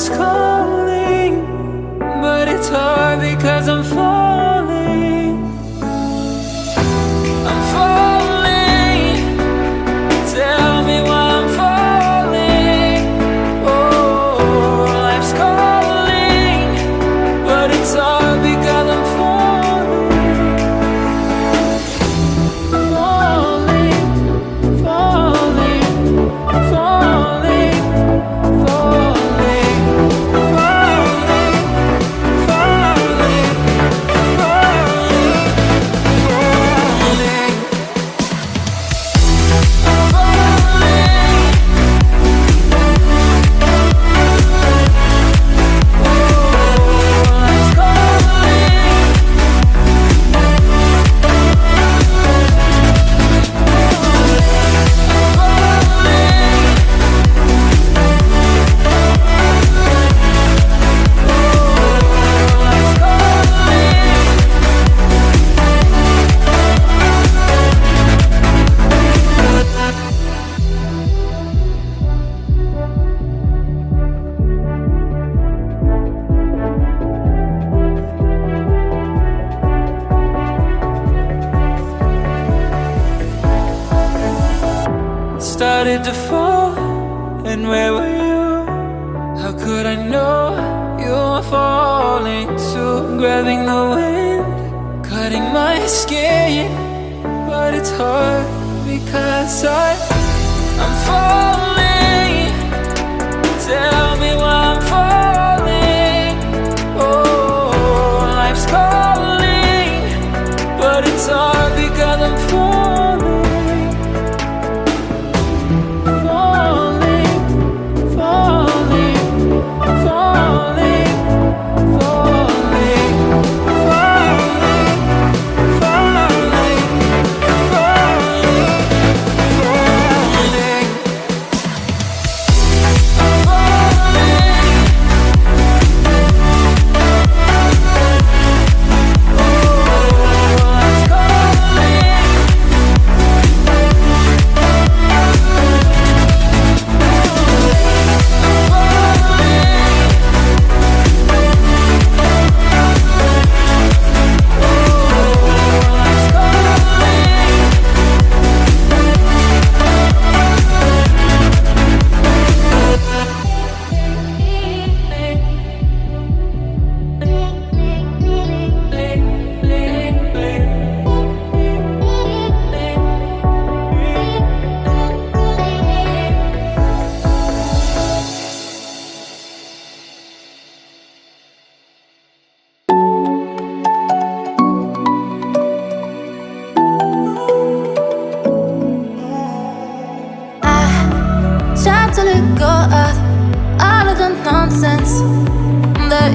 life's calling, but it's hard because I'm falling. I'm falling. Tell me why I'm falling. Oh, life's calling, but it's hard because I'm falling. Falling, falling, falling, falling, falling, falling, started to fall, and where were you? How could I know you were falling too? Grabbing the wind, cutting my skin, but it's hard because I'm falling. Tell me why I'm falling. Oh, life's calling, but it's hard because I'm falling. To let go of all of the nonsense that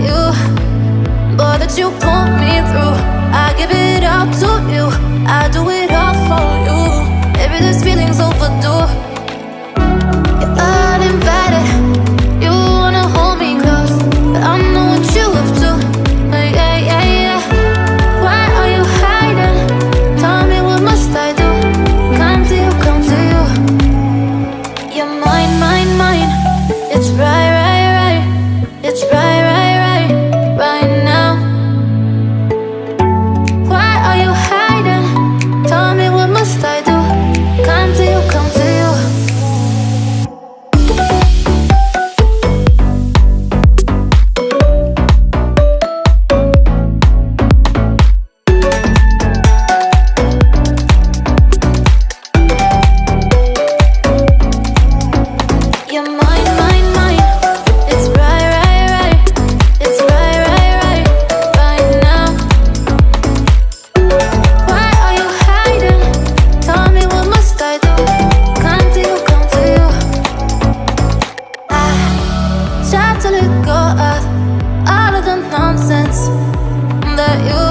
you put me through. I give it all to you, I do it all for you. Maybe this feeling's overdue. You're uninvited, you wanna hold me close, but I know what you have to. Yeah, yeah, yeah. Why are you hiding? Tell me, what must I do? Come to you, come to you. You're mine, mine, mine. It's right, right, right. It's right, right, right, right now. Why are you hiding? Tell me, what must I do? Come to you, come to you. You're mine, mine, mine. It's right, right, right. It's right, right, right, right now. Why are you hiding? Tell me, what must I do? Come to you, come to you. I try to let go of all of the nonsense that you